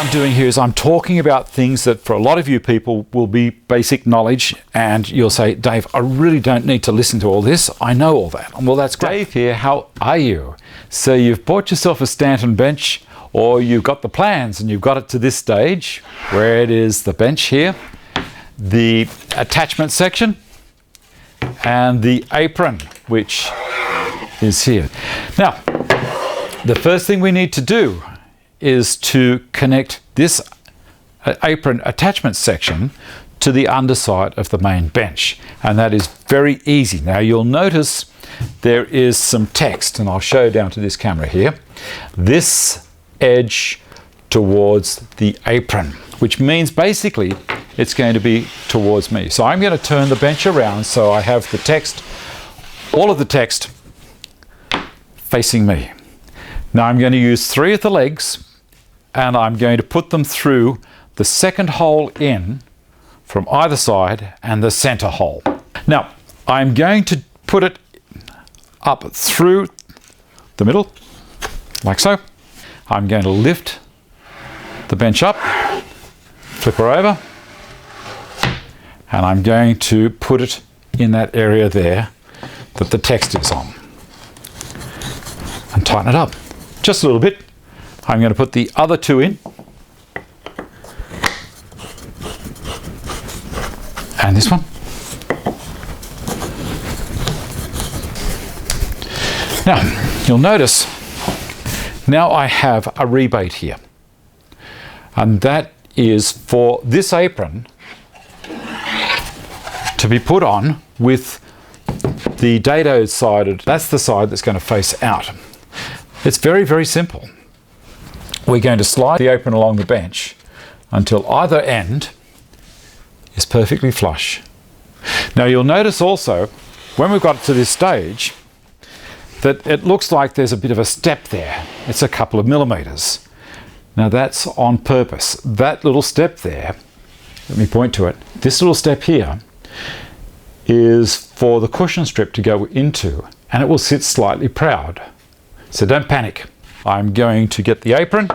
I'm doing here is I'm talking about things that for a lot of you people will be basic knowledge, and you'll say, Dave, I really don't need to listen to all this. I know all that. Well, that's great. Dave here, how are you? So you've bought yourself a Stanton bench, or you've got the plans and you've got it to this stage where it is the bench here, the attachment section, and the apron, which is here. Now, the first thing we need to do is to connect this apron attachment section to the underside of the main bench, and that is very easy. Now you'll notice there is some text, and I'll show down to this camera here. This edge towards the apron, which means basically it's going to be towards me. So I'm going to turn the bench around so I have the text, all of the text facing me. Now I'm going to use 3 of the legs, and I'm going to put them through the second hole in from either side and the center hole. Now I'm going to put it up through the middle, like so. I'm going to lift the bench up, flip her over, and I'm going to put it in that area there that the text is on, and tighten it up just a little bit. I'm going to put the other 2 in, and this one. Now, you'll notice now I have a rebate here, and that is for this apron to be put on with the dado sided. That's the side that's going to face out. It's very, very simple. We're going to slide the apron along the bench until either end is perfectly flush. Now you'll notice also, when we've got to this stage, that it looks like there's a bit of a step there. It's a couple of millimeters. Now that's on purpose. That little step there, let me point to it, this little step here is for the cushion strip to go into, and it will sit slightly proud. So don't panic. I'm going to get the apron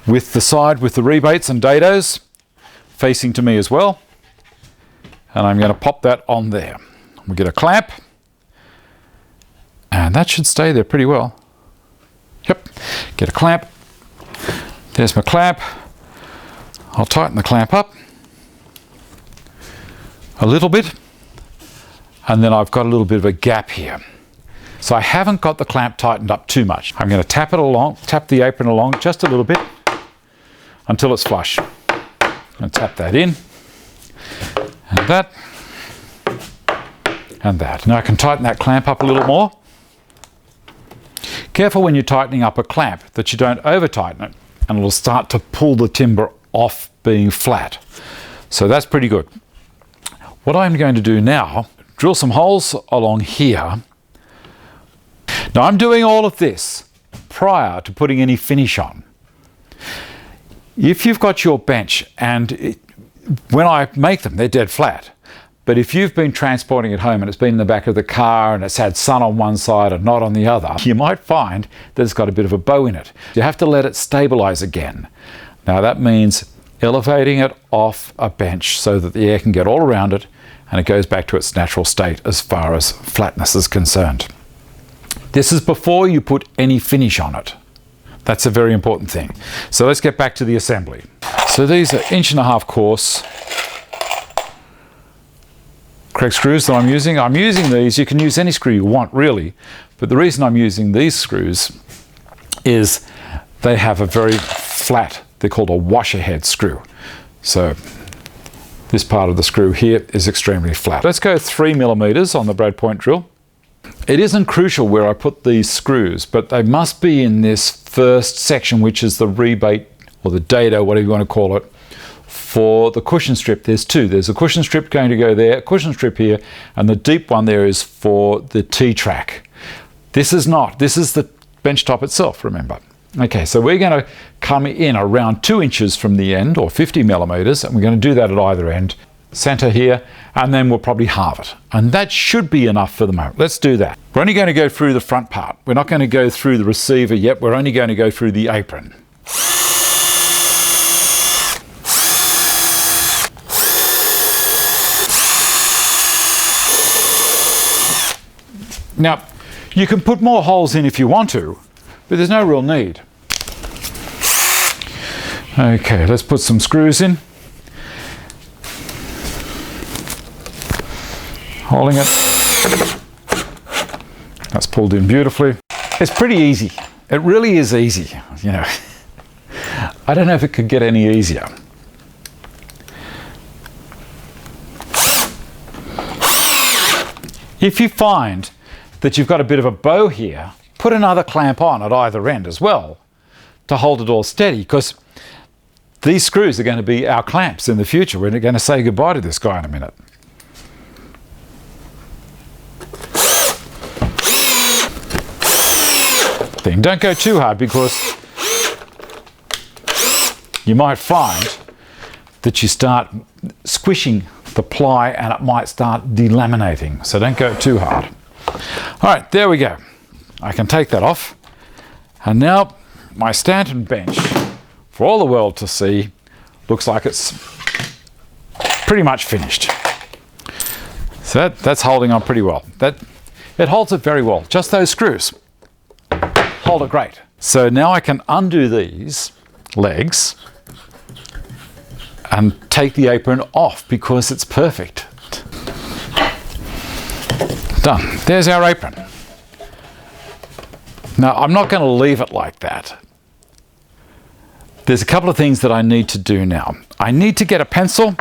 with the side with the rebates and dados facing to me as well, and I'm going to pop that on there. We'll get a clamp, and that should stay there pretty well. Yep, get a clamp. There's my clamp. I'll tighten the clamp up a little bit, and then I've got a little bit of a gap here. So I haven't got the clamp tightened up too much. I'm going to tap it along, tap the apron along just a little bit until it's flush. And tap that in, and that, and that. Now I can tighten that clamp up a little more. Careful when you're tightening up a clamp that you don't over tighten it, and it'll start to pull the timber off being flat. So that's pretty good. What I'm going to do now, drill some holes along here. Now I'm doing all of this prior to putting any finish on. If you've got your bench, and when I make them, they're dead flat. But if you've been transporting it home and it's been in the back of the car and it's had sun on one side and not on the other, you might find that it's got a bit of a bow in it. You have to let it stabilize again. Now that means elevating it off a bench so that the air can get all around it and it goes back to its natural state as far as flatness is concerned. This is before you put any finish on it. That's a very important thing. So let's get back to the assembly. So these are 1.5 inch course correct screws that I'm using. I'm using these, you can use any screw you want really, but the reason I'm using these screws is they have a very flat, they're called a washer head screw. So this part of the screw here is extremely flat. Let's go 3 millimeters on the brad point drill. It isn't crucial where I put these screws, but they must be in this first section, which is the rebate or the dado, whatever you want to call it, for the cushion strip. There's 2. There's a cushion strip going to go there, a cushion strip here, and the deep one there is for the T-track. This is not. This is the bench top itself, remember. Okay, so we're going to come in around 2 inches from the end, or 50 millimeters, and we're going to do that at either end. Center here, and then we'll probably halve it. And that should be enough for the moment. Let's do that. We're only going to go through the front part. We're not going to go through the receiver yet. We're only going to go through the apron. Now, you can put more holes in if you want to, but there's no real need. Okay, let's put some screws in. Holding it. That's pulled in beautifully. It's pretty easy. It really is easy, you know. I don't know if it could get any easier. If you find that you've got a bit of a bow here, put another clamp on at either end as well to hold it all steady, because these screws are going to be our clamps in the future. We're going to say goodbye to this guy in a minute. Then don't go too hard, because you might find that you start squishing the ply and it might start delaminating. So don't go too hard. All right, there we go. I can take that off. And now my Stanton bench, for all the world to see, looks like it's pretty much finished. So that's holding on pretty well. It holds it very well. Just those screws hold it great. So now I can undo these legs and take the apron off, because it's perfect. Done. There's our apron. Now, I'm not going to leave it like that. There's a couple of things that I need to do now. I need to get a pencil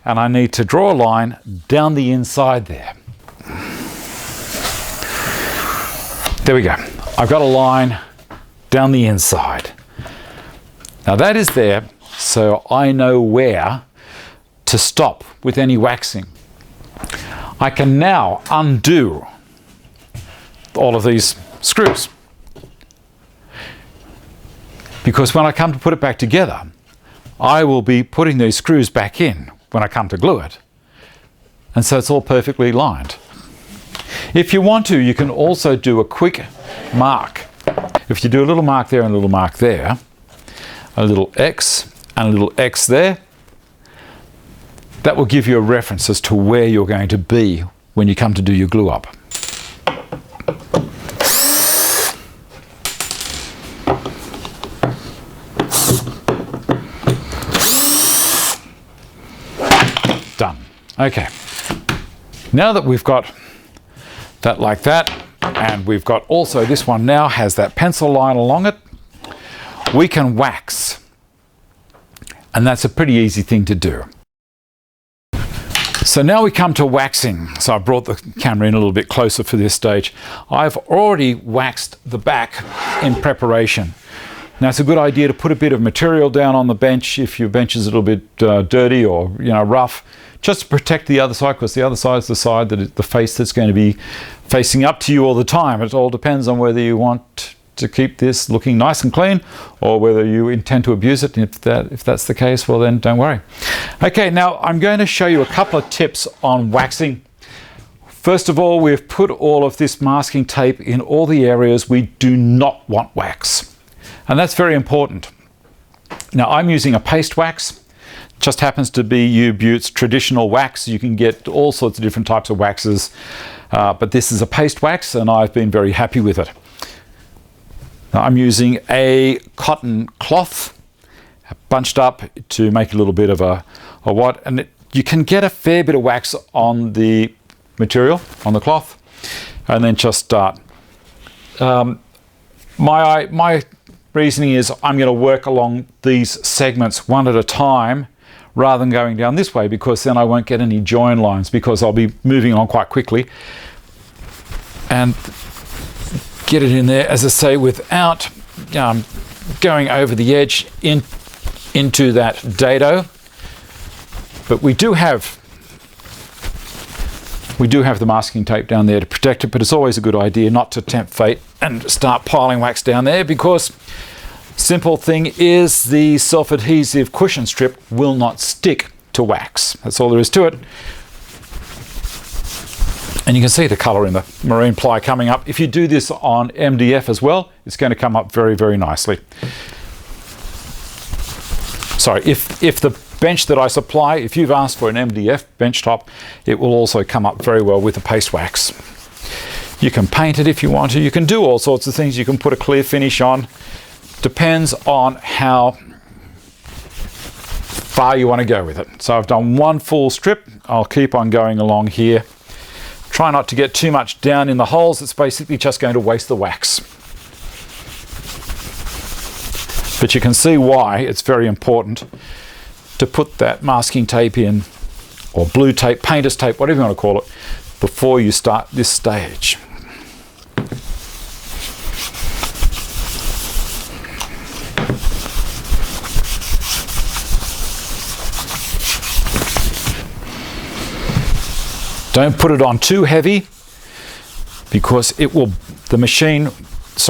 and I need to draw a line down the inside there. There we go. I've got a line down the inside. Now that is there so I know where to stop with any waxing. I can now undo all of these screws, because when I come to put it back together, I will be putting these screws back in when I come to glue it, and so it's all perfectly lined. If you want to, you can also do a quick mark. If you do a little mark there and a little mark there, a little X and a little X there, that will give you a reference as to where you're going to be when you come to do your glue up. Done. Okay. Now that we've got that like that, and we've got also this one now has that pencil line along it, we can wax. And that's a pretty easy thing to do. So now we come to waxing. So I brought the camera in a little bit closer for this stage. I've already waxed the back in preparation. Now it's a good idea to put a bit of material down on the bench if your bench is a little bit dirty or rough, just to protect the other side, because the other side is the side that the face that's going to be facing up to you all the time. It all depends on whether you want to keep this looking nice and clean or whether you intend to abuse it. And if that's the case, well then don't worry. Okay, now I'm going to show you a couple of tips on waxing. First of all, we've put all of this masking tape in all the areas we do not want wax. And that's very important. Now I'm using a paste wax. Just happens to be U-Butte's traditional wax. You can get all sorts of different types of waxes, but this is a paste wax and I've been very happy with it. Now I'm using a cotton cloth bunched up to make a little bit of a what, and you can get a fair bit of wax on the material, on the cloth, and then just start. My reasoning is I'm going to work along these segments one at a time rather than going down this way, because then I won't get any join lines, because I'll be moving on quite quickly and get it in there, as I say, without going over the edge into that dado. But we do have the masking tape down there to protect it, but it's always a good idea not to tempt fate and start piling wax down there, because simple thing is the self-adhesive cushion strip will not stick to wax. That's all there is to it. And you can see the color in the marine ply coming up. If you do this on MDF as well, it's going to come up very, very nicely. if the bench that I supply, if you've asked for an MDF bench top, it will also come up very well with the paste wax. You can paint it if you want to. You can do all sorts of things. You can put a clear finish on. Depends on how far you want to go with it. So I've done one full strip. I'll keep on going along here. Try not to get too much down in the holes. It's basically just going to waste the wax. But you can see why it's very important to put that masking tape in, or blue tape, painter's tape, whatever you want to call it, before you start this stage. Don't put it on too heavy, because it will,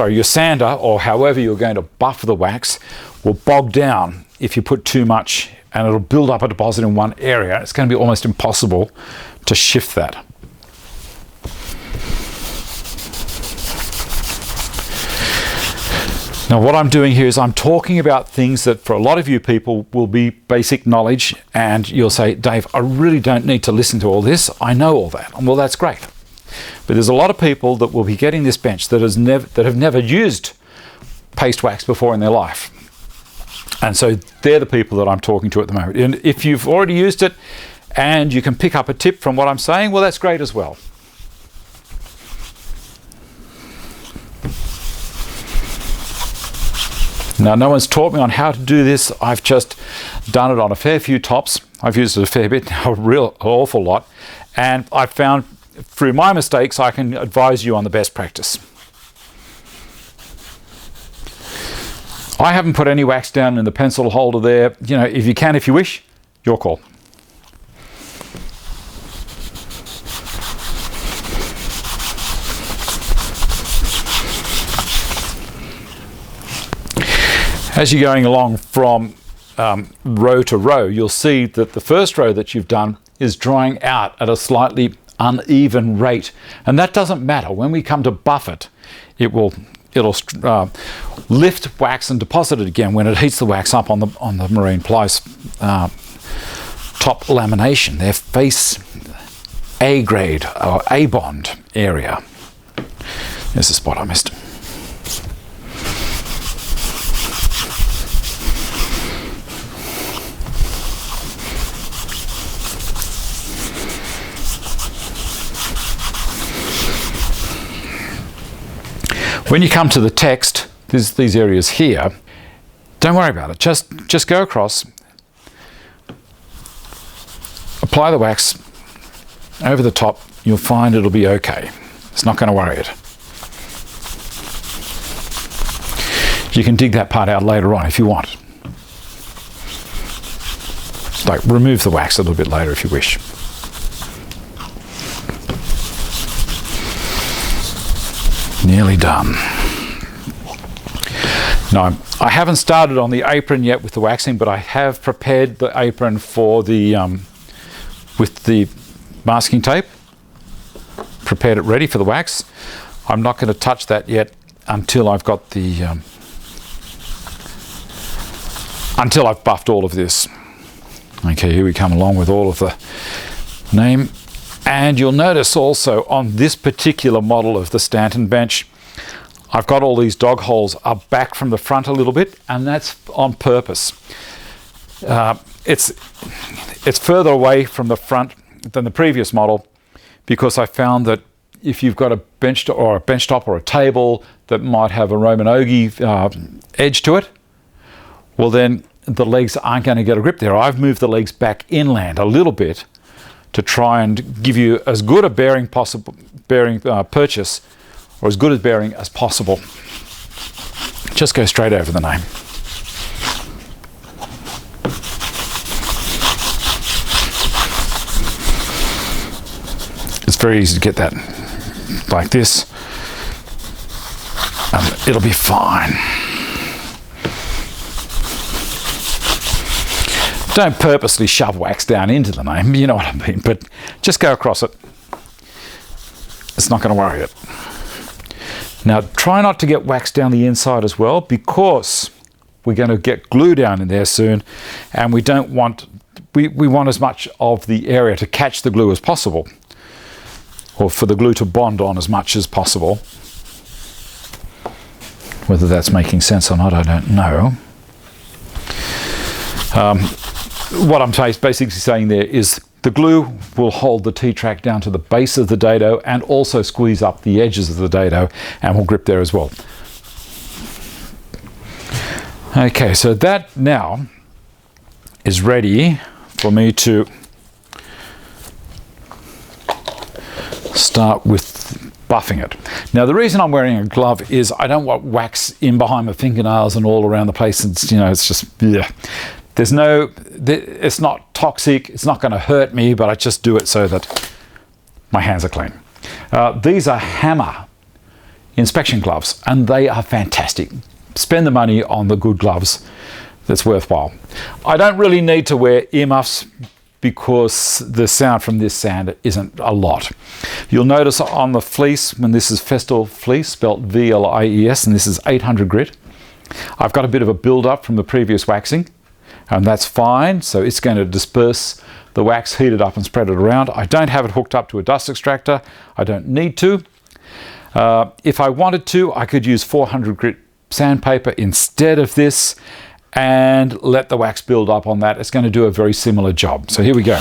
your sander, or however you're going to buff the wax, will bog down if you put too much, and it'll build up a deposit in one area. It's going to be almost impossible to shift that. Now what I'm doing here is I'm talking about things that for a lot of you people will be basic knowledge, and you'll say, Dave, I really don't need to listen to all this. I know all that. And well, that's great. But there's a lot of people that will be getting this bench that have never used paste wax before in their life. And so they're the people that I'm talking to at the moment. And if you've already used it and you can pick up a tip from what I'm saying, well, that's great as well. Now, no one's taught me on how to do this. I've just done it on a fair few tops. I've used it a fair bit, an awful lot. And I've found through my mistakes, I can advise you on the best practice. I haven't put any wax down in the pencil holder there. You know, if you can, if you wish, your call. As you're going along from row to row, you'll see that the first row that you've done is drying out at a slightly uneven rate, and that doesn't matter. When we come to buff it, it'll lift wax and deposit it again when it heats the wax up on the marine plies top lamination, their face A grade or A bond area. There's the spot I missed. When you come to the text, these areas here, don't worry about it. Just go across, apply the wax over the top. You'll find it'll be okay. It's not going to worry it. You can dig that part out later on if you want. Like, remove the wax a little bit later if you wish. Nearly done. Now, I haven't started on the apron yet with the waxing, but I have prepared the apron for the with the masking tape. Prepared it ready for the wax. I'm not going to touch that yet until I've got the until I've buffed all of this. Okay, here we come along with all of the name. And you'll notice also on this particular model of the Stanton Bench, I've got all these dog holes up back from the front a little bit, and that's on purpose. It's further away from the front than the previous model, because I found that if you've got a bench top or a table that might have a Roman ogee edge to it, well then the legs aren't going to get a grip there. I've moved the legs back inland a little bit to try and give you as good a bearing purchase, or as good a bearing as possible. Just go straight over the name. It's very easy to get that like this, and it'll be fine. Don't purposely shove wax down into the name, you know what I mean, but just go across it. It's not going to worry it. Now, try not to get wax down the inside as well, because we're going to get glue down in there soon, and we don't want, we want as much of the area to catch the glue as possible, or for the glue to bond on as much as possible. Whether that's making sense or not, I don't know. What I'm basically saying there is the glue will hold the T-track down to the base of the dado and also squeeze up the edges of the dado and will grip there as well. Okay, so that now is ready for me to start with buffing it. Now the reason I'm wearing a glove is I don't want wax in behind my fingernails and all around the place. It's, you know, it's just, yeah. There's no, it's not toxic, it's not going to hurt me, but I just do it so that my hands are clean. These are Hammer inspection gloves, and they are fantastic. Spend the money on the good gloves, that's worthwhile. I don't really need to wear earmuffs because the sound from this sander isn't a lot. You'll notice on the fleece, when this is Festool fleece, spelt V-L-I-E-S, and this is 800 grit, I've got a bit of a build-up from the previous waxing, and that's fine, so it's going to disperse the wax, heat it up and spread it around. I don't have it hooked up to a dust extractor. I don't need to. If I wanted to, I could use 400 grit sandpaper instead of this and let the wax build up on that. It's going to do a very similar job. So here we go.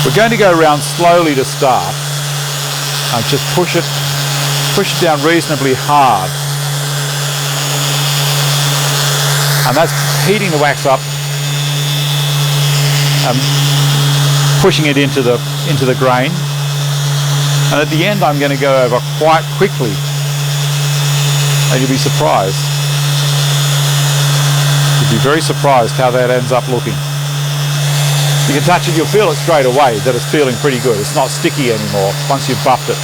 We're going to go around slowly to start. Just push it down reasonably hard. And that's heating the wax up and pushing it into the grain. And at the end I'm going to go over quite quickly, and you'll be surprised. You'll be very surprised how that ends up looking. You can touch it, you'll feel it straight away that it's feeling pretty good. It's not sticky anymore once you've buffed it.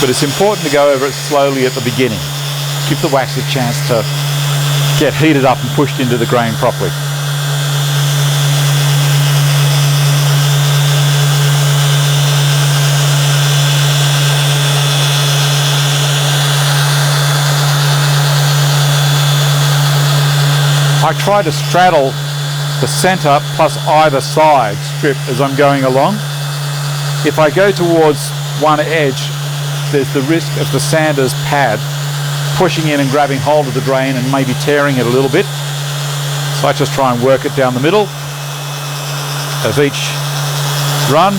But it's important to go over it slowly at the beginning. Give the wax a chance to get heated up and pushed into the grain properly. I try to straddle the center plus either side strip as I'm going along. If I go towards one edge, there's the risk of the sander's pad pushing in and grabbing hold of the grain and maybe tearing it a little bit. So I just try and work it down the middle of each run.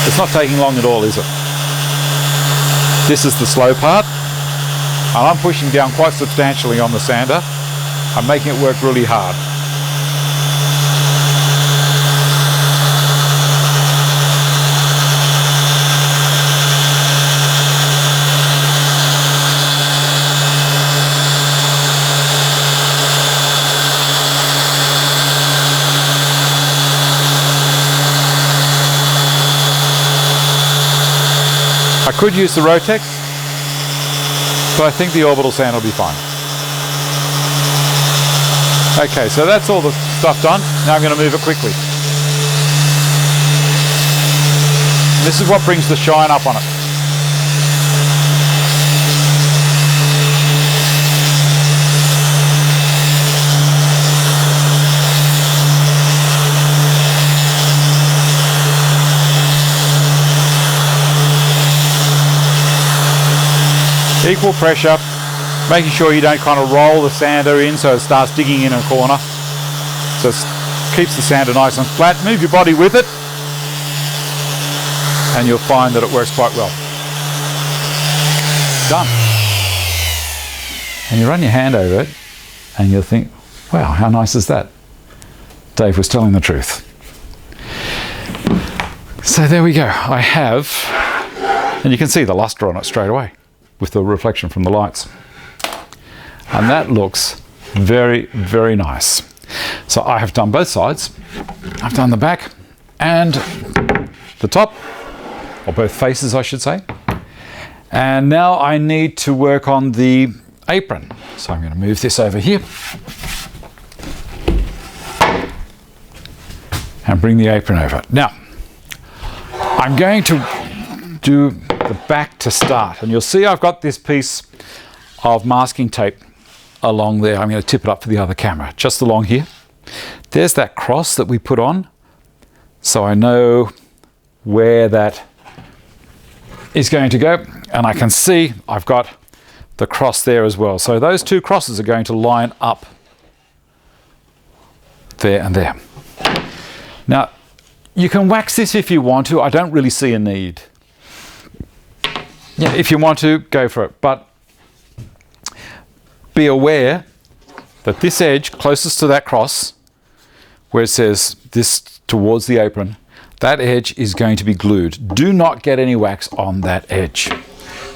It's not taking long at all, is it? This is the slow part, and I'm pushing down quite substantially on the sander. I'm making it work really hard. I could use the Rotex, but I think the orbital sand will be fine. Okay, so that's all the stuff done. Now I'm going to move it quickly. This is what brings the shine up on it. Equal pressure, making sure you don't kind of roll the sander in so it starts digging in a corner. So it keeps the sander nice and flat. Move your body with it and you'll find that it works quite well. Done. And you run your hand over it and you'll think, wow, how nice is that? Dave was telling the truth. So there we go. I have, and you can see the luster on it straight away with the reflection from the lights. And that looks very, very nice. So I have done both sides. I've done the back and the top, or both faces I should say. And now I need to work on the apron. So I'm going to move this over here and bring the apron over. Now, I'm going to do the back to start. And you'll see I've got this piece of masking tape along there. I'm going to tip it up for the other camera, just along here. There's that cross that we put on, so I know where that is going to go, and I can see I've got the cross there as well. So those two crosses are going to line up there and there. Now, you can wax this if you want to. I don't really see a need. Yeah, if you want to, go for it. But be aware that this edge closest to that cross, where it says this towards the apron, that edge is going to be glued. Do not get any wax on that edge.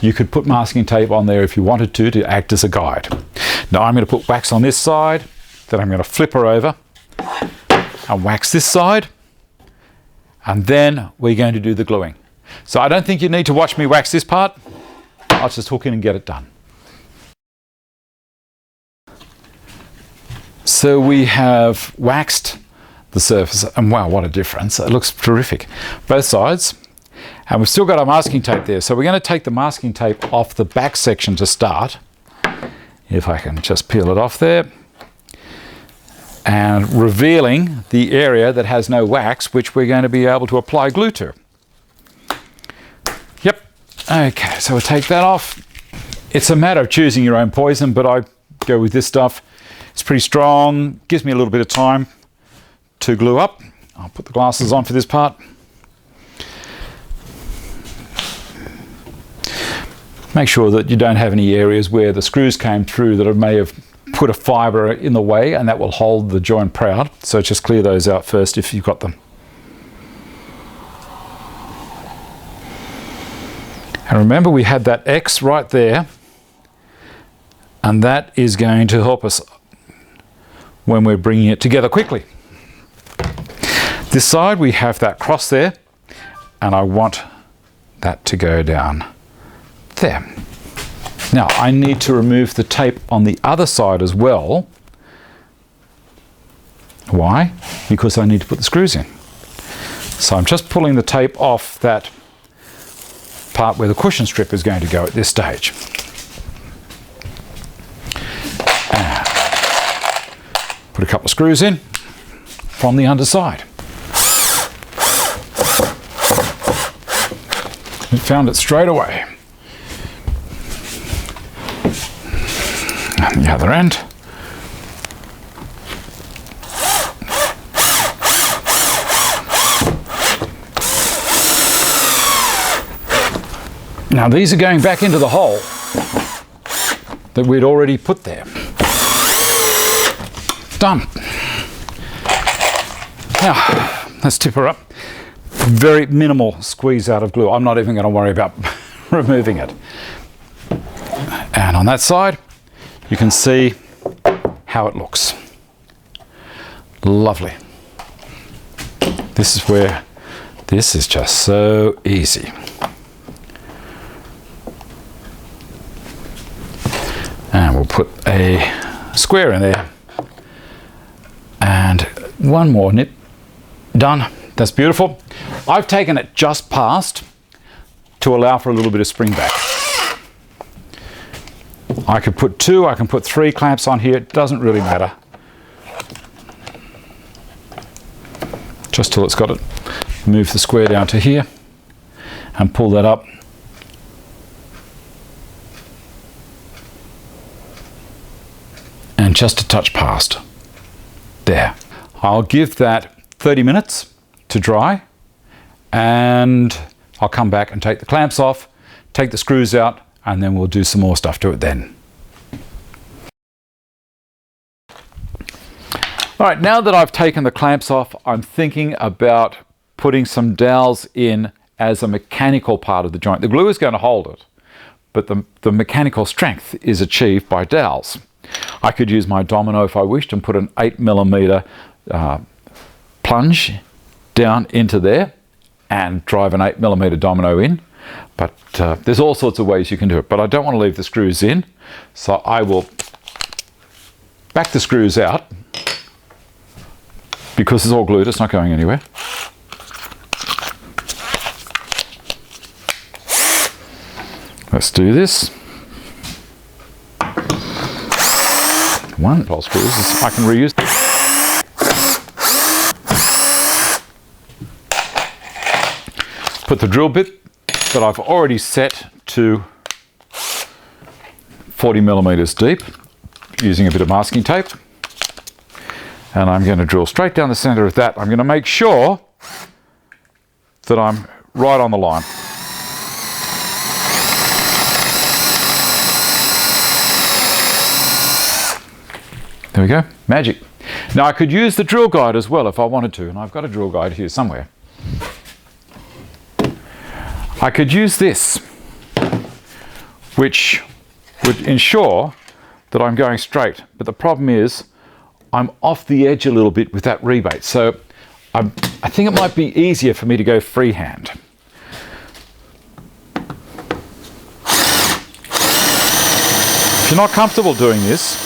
You could put masking tape on there if you wanted to act as a guide. Now I'm going to put wax on this side, then I'm going to flip her over and wax this side, and then we're going to do the gluing. So I don't think you need to watch me wax this part. I'll just hook in and get it done. So we have waxed the surface, and wow, what a difference. It looks terrific. Both sides. And we've still got our masking tape there. So we're going to take the masking tape off the back section to start. If I can just peel it off there. And revealing the area that has no wax, which we're going to be able to apply glue to. Yep. Okay, so we'll take that off. It's a matter of choosing your own poison, but I go with this stuff. It's pretty strong, gives me a little bit of time to glue up. I'll put the glasses on for this part. Make sure that you don't have any areas where the screws came through that may have put a fibre in the way, and that will hold the joint proud. So just clear those out first if you've got them. And remember, we had that X right there, and that is going to help us when we're bringing it together quickly. This side we have that cross there, and I want that to go down there. Now I need to remove the tape on the other side as well. Why? Because I need to put the screws in. So I'm just pulling the tape off that part where the cushion strip is going to go at this stage. And put a couple of screws in from the underside. We found it straight away. And the other end. Now these are going back into the hole that we'd already put there. Done. Now, let's tip her up. Very minimal squeeze out of glue. I'm not even going to worry about removing it. And on that side, you can see how it looks. Lovely. This is where this is just so easy. And we'll put a square in there. And one more nip. Done. That's beautiful. I've taken it just past to allow for a little bit of spring back. I could put 2, I can put 3 clamps on here. It doesn't really matter. Just till it's got it. Move the square down to here and pull that up. And just a touch past. There. I'll give that 30 minutes to dry, and I'll come back and take the clamps off, take the screws out, and then we'll do some more stuff to it then. All right, now that I've taken the clamps off, I'm thinking about putting some dowels in as a mechanical part of the joint. The glue is going to hold it, but the mechanical strength is achieved by dowels. I could use my domino if I wished and put an 8mm plunge down into there and drive an 8mm domino in, but there's all sorts of ways you can do it. But I don't want to leave the screws in, so I will back the screws out because it's all glued, it's not going anywhere. Let's do this. One pole screws I can reuse. Put the drill bit that I've already set to 40 millimeters deep using a bit of masking tape. And I'm going to drill straight down the center of that. I'm going to make sure that I'm right on the line. There we go, magic. Now I could use the drill guide as well if I wanted to, and I've got a drill guide here somewhere. I could use this, which would ensure that I'm going straight, but the problem is I'm off the edge a little bit with that rebate, so I think it might be easier for me to go freehand. If you're not comfortable doing this,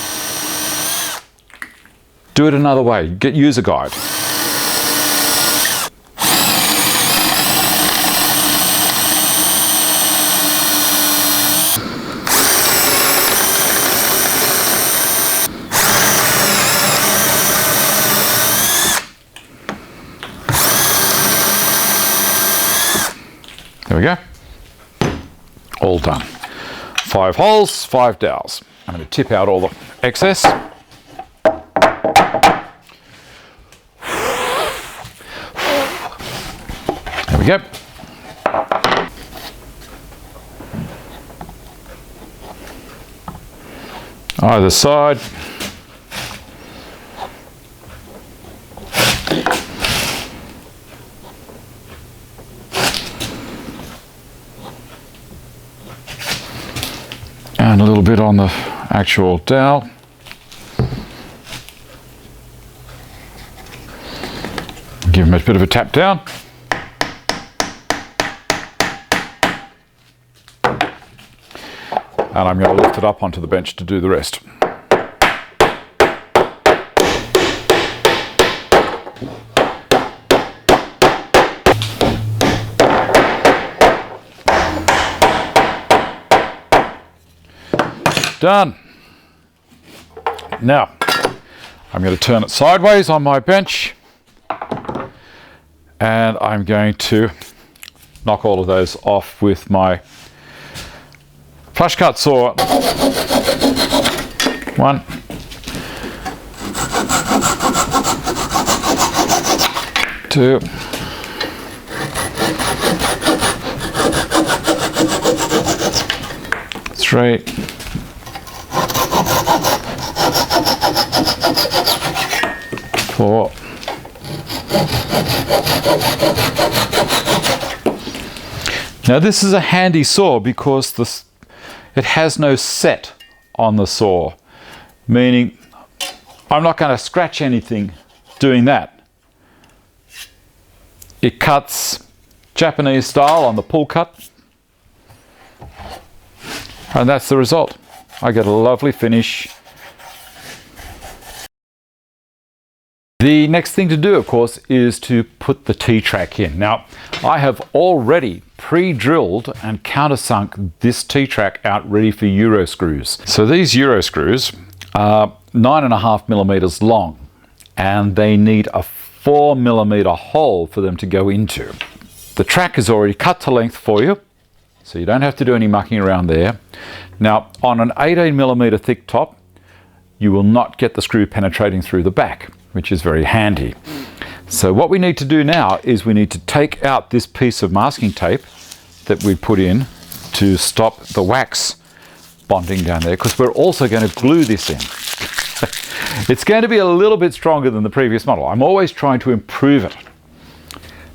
do it another way. Use a guide. There we go. All done. 5 holes, 5 dowels. I'm going to tip out all the excess. There we go. Either side. And a little bit on the actual dowel. Give them a bit of a tap down. And I'm going to lift it up onto the bench to do the rest. Done. Now, I'm going to turn it sideways on my bench, and I'm going to knock all of those off with my flush cut saw. 1, 2, 3, 4. Now this is a handy saw because it has no set on the saw, meaning I'm not going to scratch anything doing that. It cuts Japanese style on the pull cut, and that's the result. I get a lovely finish. The next thing to do, of course, is to put the T-track in. Now, I have already pre-drilled and countersunk this T-track out ready for Euro screws. So these Euro screws are 9.5 millimeters long, and they need a 4 millimeter hole for them to go into. The track is already cut to length for you, so you don't have to do any mucking around there. Now, on an 18 millimeter thick top, you will not get the screw penetrating through the back, which is very handy. So what we need to do now is we need to take out this piece of masking tape that we put in to stop the wax bonding down there, because we're also going to glue this in. It's going to be a little bit stronger than the previous model. I'm always trying to improve it.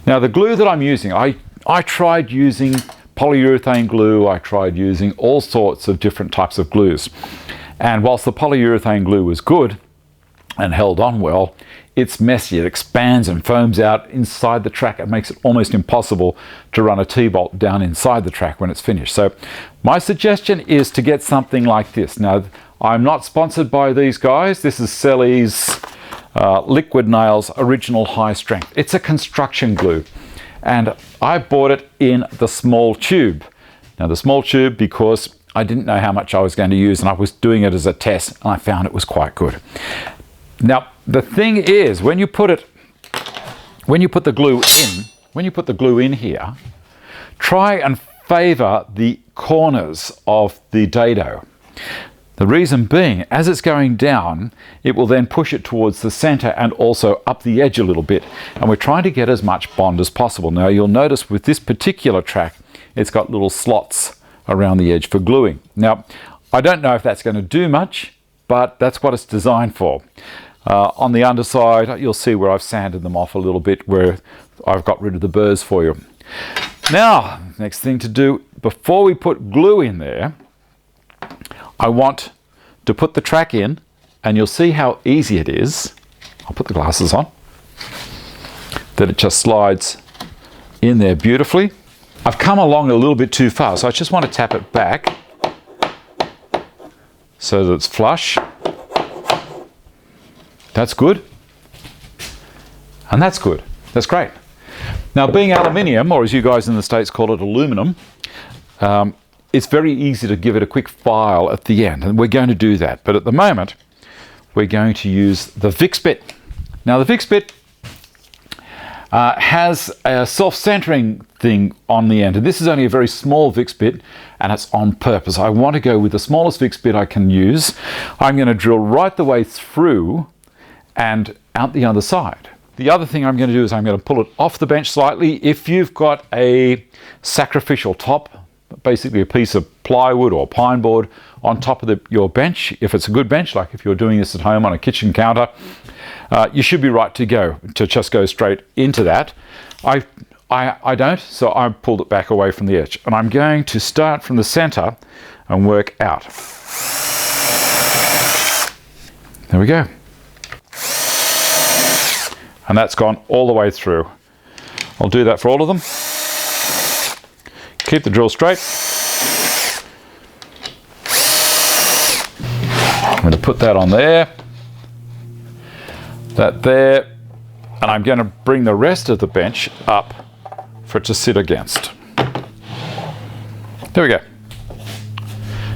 Now the glue that I'm using, I tried using polyurethane glue, I tried using all sorts of different types of glues. And whilst the polyurethane glue was good and held on well, it's messy. It expands and foams out inside the track. It makes it almost impossible to run a T-bolt down inside the track when it's finished. So my suggestion is to get something like this. Now, I'm not sponsored by these guys. This is Selleys Liquid Nails Original High Strength. It's a construction glue, and I bought it in the small tube. Now the small tube, because I didn't know how much I was going to use and I was doing it as a test, and I found it was quite good. Now the thing is, when you put the glue in here, try and favor the corners of the dado. The reason being, as it's going down, it will then push it towards the center and also up the edge a little bit. And we're trying to get as much bond as possible. Now you'll notice with this particular track, it's got little slots around the edge for gluing. Now, I don't know if that's going to do much, but that's what it's designed for. On the underside, you'll see where I've sanded them off a little bit, where I've got rid of the burrs for you. Now, next thing to do, before we put glue in there, I want to put the track in, and you'll see how easy it is. I'll put the glasses on. That it just slides in there beautifully. I've come along a little bit too far, so I just want to tap it back so that it's flush. That's good. And that's good. That's great. Now, being aluminium, or as you guys in the States call it, aluminum, it's very easy to give it a quick file at the end, and we're going to do that. But at the moment, we're going to use the Vicks bit. Now, the Vicks bit has a self-centering thing on the end, and this is only a very small Vicks bit, and it's on purpose. I want to go with the smallest Vicks bit I can use. I'm going to drill right the way through and out the other side. The other thing I'm going to do is I'm going to pull it off the bench slightly. If you've got a sacrificial top, basically a piece of plywood or pine board on top of your bench, if it's a good bench, like if you're doing this at home on a kitchen counter, you should be right to go, to just go straight into that. I don't, so I pulled it back away from the edge. And I'm going to start from the center and work out. There we go. And that's gone all the way through. I'll do that for all of them. Keep the drill straight. I'm going to put that on there, that there, and I'm going to bring the rest of the bench up for it to sit against. There we go.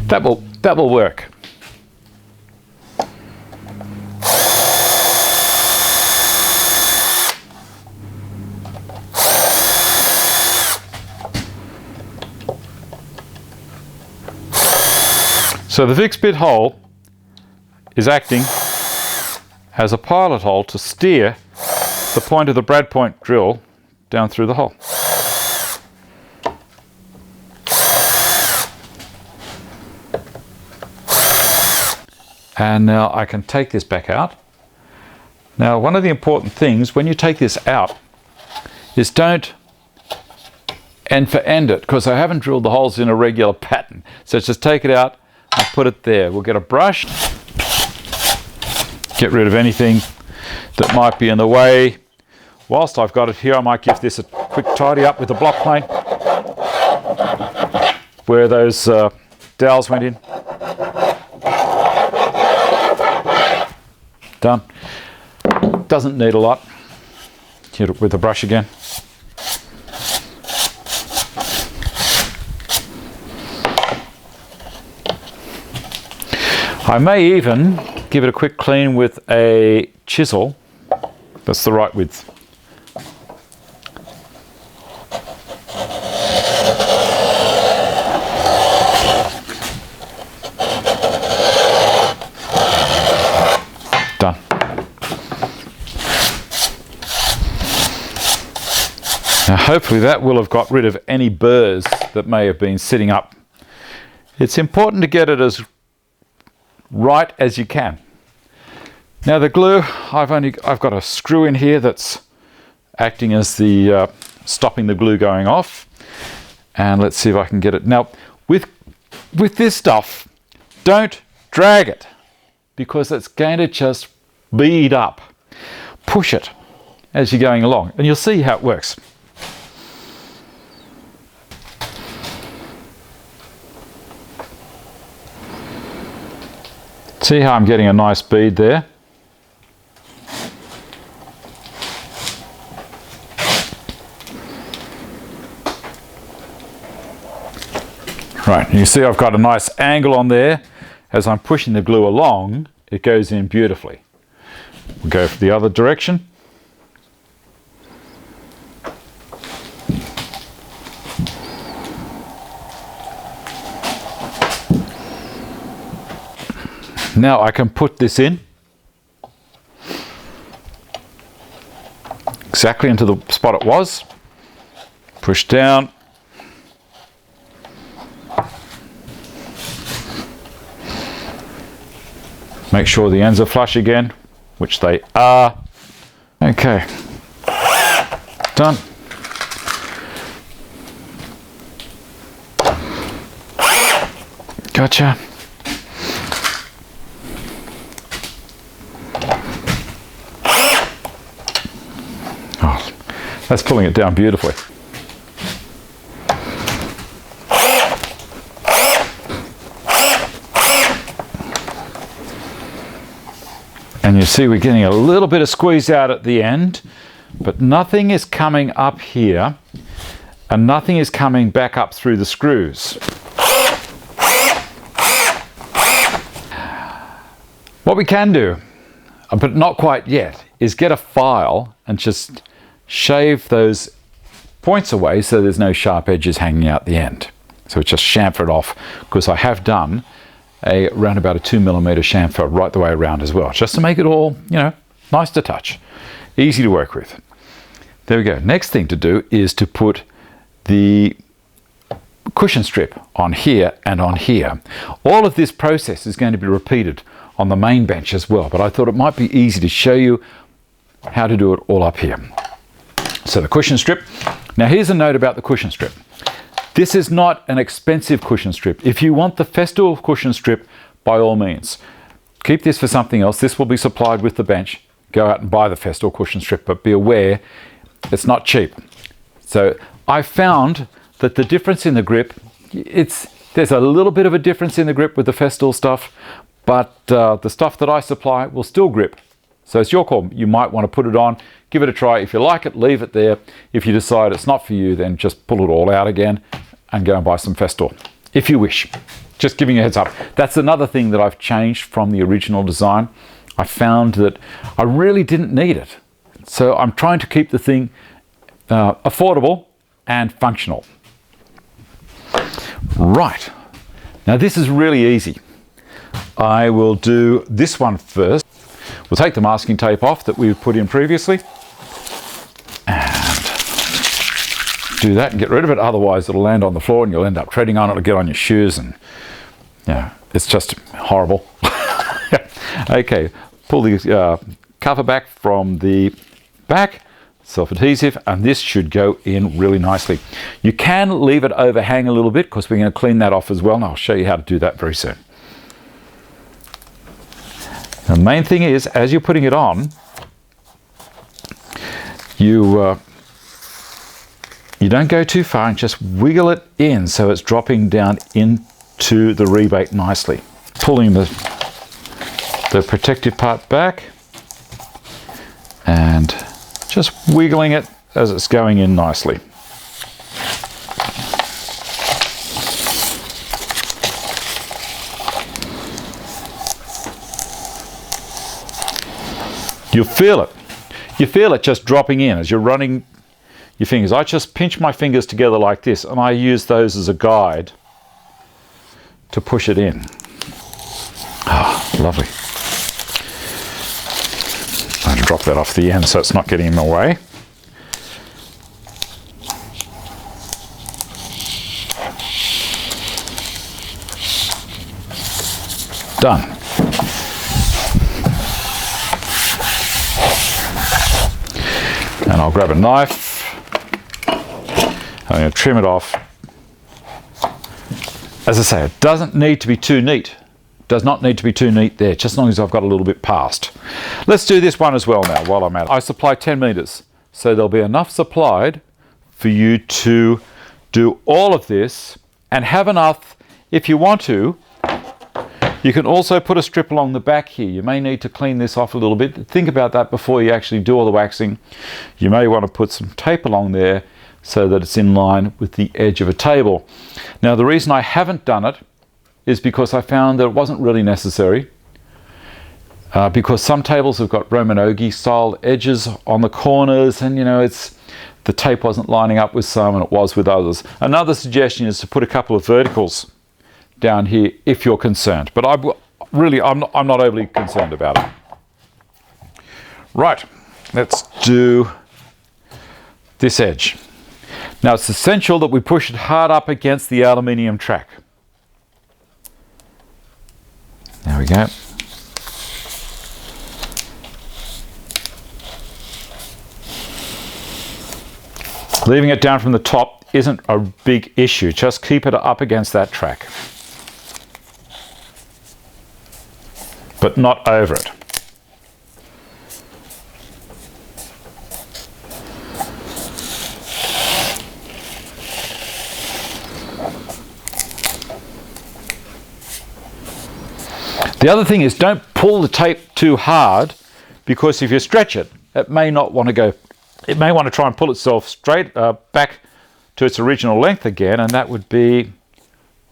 That will work. So the Vicks bit hole is acting as a pilot hole to steer the point of the brad point drill down through the hole. And now I can take this back out. Now, one of the important things when you take this out is don't end for end it, because I haven't drilled the holes in a regular pattern. So just take it out and put it there. We'll get a brush, get rid of anything that might be in the way. Whilst I've got it here, I might give this a quick tidy up with a block plane where those dowels went in. Done. Doesn't need a lot. Hit it with a brush again. I may even give it a quick clean with a chisel. That's the right width. Done. Now hopefully that will have got rid of any burrs that may have been sitting up. It's important to get it as right as you can. Now the glue, I've got a screw in here that's acting as the stopping the glue going off, and let's see if I can get it. Now with this stuff, don't drag it, because it's going to just bead up. Push it as you're going along, and you'll see how it works. See how I'm getting a nice bead there? Right, you see I've got a nice angle on there. As I'm pushing the glue along, it goes in beautifully. We'll go for the other direction. Now I can put this in exactly into the spot it was. Push down. Make sure the ends are flush again, which they are. Okay, done. Gotcha. Oh, that's pulling it down beautifully. And you see we're getting a little bit of squeeze out at the end, but nothing is coming up here and nothing is coming back up through the screws. What we can do, but not quite yet, is get a file and just shave those points away so there's no sharp edges hanging out the end. So it's just chamfer it off, because I have done around about a 2mm chamfer right the way around as well, just to make it all, you know, nice to touch, easy to work with. There we go. Next thing to do is to put the cushion strip on here and on here. All of this process is going to be repeated on the main bench as well, but I thought it might be easy to show you how to do it all up here. So the cushion strip. Now here's a note about the cushion strip. This is not an expensive cushion strip. If you want the Festool cushion strip, by all means, keep this for something else. This will be supplied with the bench. Go out and buy the Festool cushion strip, but be aware, it's not cheap. So I found that the difference in the grip, there's a little bit of a difference in the grip with the Festool stuff, but the stuff that I supply will still grip. So it's your call. You might want to put it on, give it a try. If you like it, leave it there. If you decide it's not for you, then just pull it all out again and go and buy some Festool, if you wish. Just giving you a heads up. That's another thing that I've changed from the original design. I found that I really didn't need it. So I'm trying to keep the thing affordable and functional. Right, now this is really easy. I will do this one first. We'll take the masking tape off that we put in previously and do that and get rid of it. Otherwise it'll land on the floor and you'll end up treading on it. It'll get on your shoes and yeah, it's just horrible. Okay, pull the cover back from the back, self-adhesive, and this should go in really nicely. You can leave it overhang a little bit because we're going to clean that off as well, and I'll show you how to do that very soon. The main thing is, as you're putting it on, you don't go too far and just wiggle it in so it's dropping down into the rebate nicely. Pulling the protective part back and just wiggling it as it's going in nicely. You feel it. You feel it just dropping in as you're running your fingers. I just pinch my fingers together like this and I use those as a guide to push it in. Ah, lovely. I'm going to drop that off the end so it's not getting in my way. Done. And I'll grab a knife. I'm going to trim it off. As I say, it doesn't need to be too neat. Does not need to be too neat there, just as long as I've got a little bit past. Let's do this one as well now while I'm at it. I supply 10 meters, so there'll be enough supplied for you to do all of this and have enough, if you want to. You can also put a strip along the back here. You may need to clean this off a little bit. Think about that before you actually do all the waxing. You may want to put some tape along there so that it's in line with the edge of a table. Now the reason I haven't done it is because I found that it wasn't really necessary, because some tables have got Romanogi style edges on the corners, and you know, the tape wasn't lining up with some and it was with others. Another suggestion is to put a couple of verticals down here if you're concerned, but I'm not overly concerned about it. Right, let's do this edge. Now it's essential that we push it hard up against the aluminium track. There we go. Leaving it down from the top isn't a big issue. Just keep it up against that track, but not over it. The other thing is, don't pull the tape too hard, because if you stretch it, it may not want to go. It may want to try and pull itself straight back to its original length again, and that would be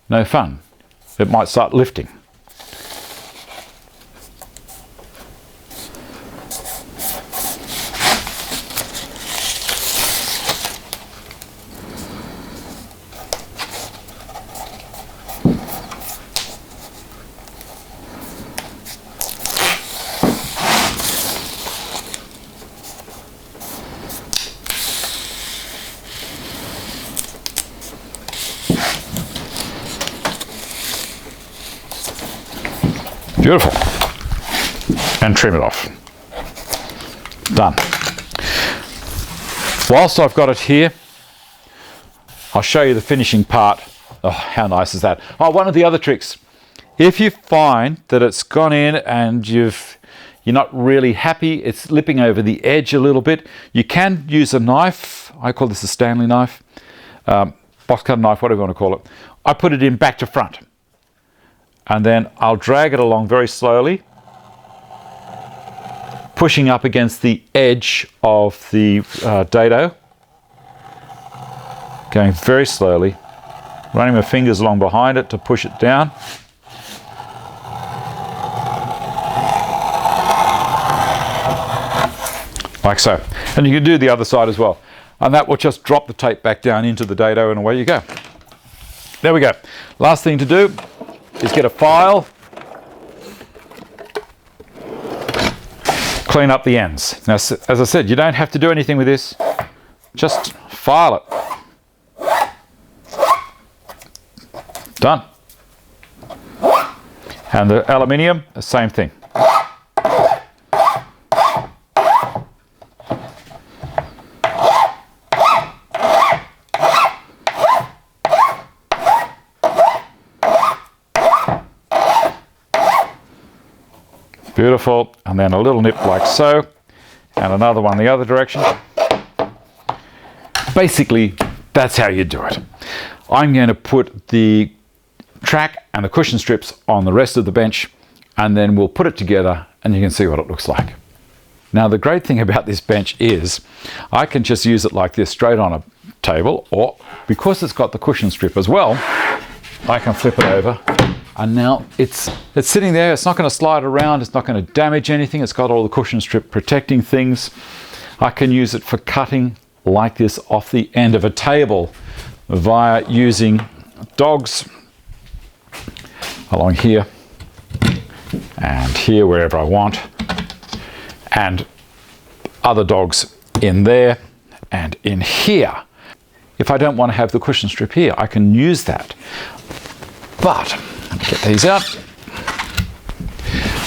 no fun. It might start lifting. Beautiful. And trim it off. Done. Whilst I've got it here, I'll show you the finishing part. Oh, how nice is that? Oh, one of the other tricks. If you find that it's gone in and you're not really happy, it's lipping over the edge a little bit, you can use a knife. I call this a Stanley knife, box cutter knife, whatever you want to call it. I put it in back to front, and then I'll drag it along very slowly, pushing up against the edge of the dado, going very slowly, running my fingers along behind it to push it down. Like so. And you can do the other side as well. And that will just drop the tape back down into the dado, and away you go. There we go. Last thing to do is get a file, clean up the ends. Now, as I said, you don't have to do anything with this, just file it. Done. And the aluminium, the same thing. Beautiful, and then a little nip like so, and another one the other direction. Basically, that's how you do it. I'm going to put the track and the cushion strips on the rest of the bench, and then we'll put it together and you can see what it looks like. Now, the great thing about this bench is I can just use it like this straight on a table, or because it's got the cushion strip as well, I can flip it over. And now it's sitting there. It's not going to slide around. It's not going to damage anything. It's got all the cushion strip protecting things. I can use it for cutting like this off the end of a table via using dogs along here and here, wherever I want, and other dogs in there and in here. If I don't want to have the cushion strip here, I can use that. But let me get these out.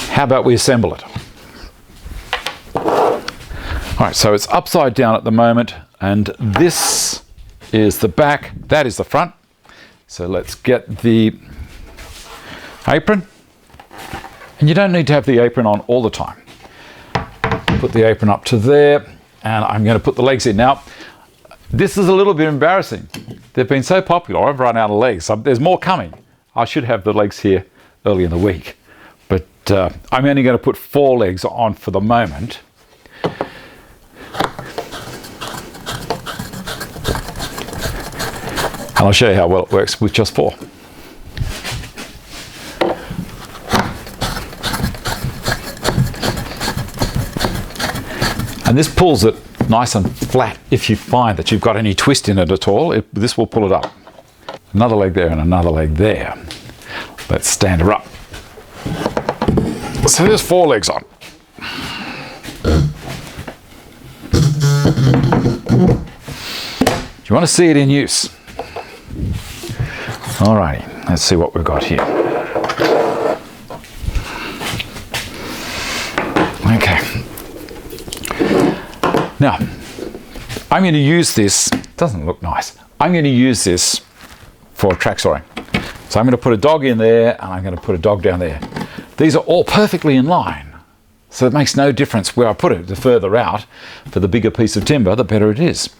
How about we assemble it? All right, so it's upside down at the moment, and this is the back, that is the front. So let's get the apron. And you don't need to have the apron on all the time. Put the apron up to there, and I'm going to put the legs in. Now, this is a little bit embarrassing. They've been so popular, I've run out of legs. So there's more coming. I should have the legs here early in the week, but I'm only going to put 4 legs on for the moment. I'll show you how well it works with just 4. And this pulls it nice and flat if you find that you've got any twist in it at all. This will pull it up. Another leg there and another leg there. Let's stand her up. So there's 4 legs on. Do you want to see it in use? Alrighty, let's see what we've got here. Okay. Now, I'm going to use this, doesn't look nice, I'm going to use this for track sawing. So I'm going to put a dog in there and I'm going to put a dog down there. These are all perfectly in line, so it makes no difference where I put it. The further out, for the bigger piece of timber, the better it is.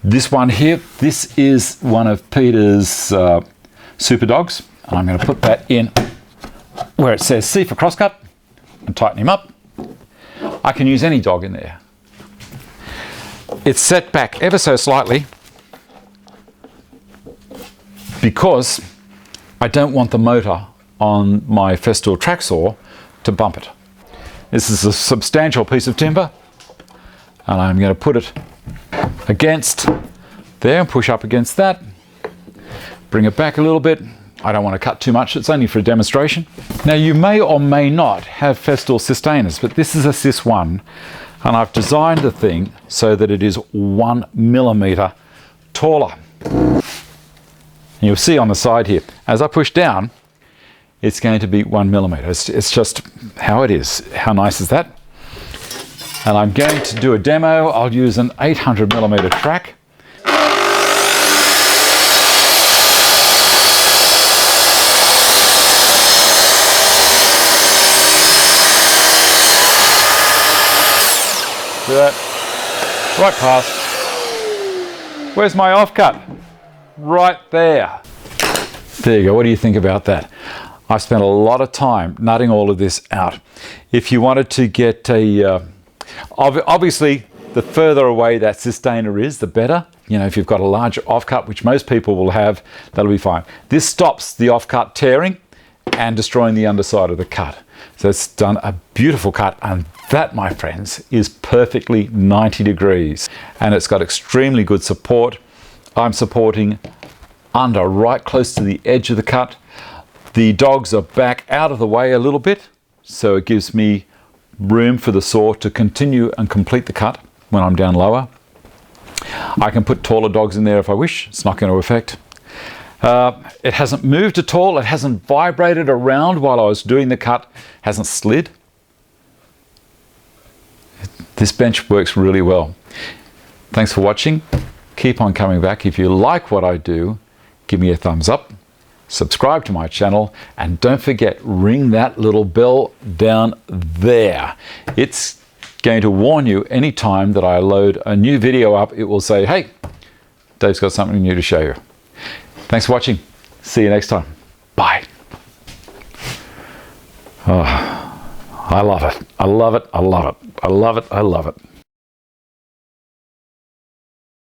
This one here, this is one of Peter's super dogs, and I'm going to put that in where it says C for crosscut and tighten him up. I can use any dog in there. It's set back ever so slightly because I don't want the motor on my Festool track saw to bump it. This is a substantial piece of timber, and I'm going to put it against there and push up against that. Bring it back a little bit. I don't want to cut too much, it's only for a demonstration. Now you may or may not have Festool sustainers, but this is a Cis 1, and I've designed the thing so that it is 1 millimeter taller. And you'll see on the side here, as I push down, it's going to be 1 millimeter. It's just how it is. How nice is that? And I'm going to do a demo. I'll use an 800 millimeter track. Do that. Right past. Where's my offcut? Right there. There you go. What do you think about that? I spent a lot of time nutting all of this out. If you wanted to get a, obviously the further away that sustainer is, the better. You know, if you've got a large offcut, which most people will have, that'll be fine. This stops the offcut tearing and destroying the underside of the cut. So it's done a beautiful cut, and that, my friends, is perfectly 90 degrees. And it's got extremely good support. I'm supporting under, right close to the edge of the cut. The dogs are back out of the way a little bit, so it gives me room for the saw to continue and complete the cut when I'm down lower. I can put taller dogs in there if I wish. It's not going to affect. It hasn't moved at all. It hasn't vibrated around while I was doing the cut. Hasn't slid. This bench works really well. Thanks for watching. Keep on coming back. If you like what I do, give me a thumbs up, subscribe to my channel, and don't forget, ring that little bell down there. It's going to warn you anytime that I load a new video up. It will say, hey, Dave's got something new to show you. Thanks for watching. See you next time. Bye. Oh, I love it. I love it. I love it. I love it. I love it.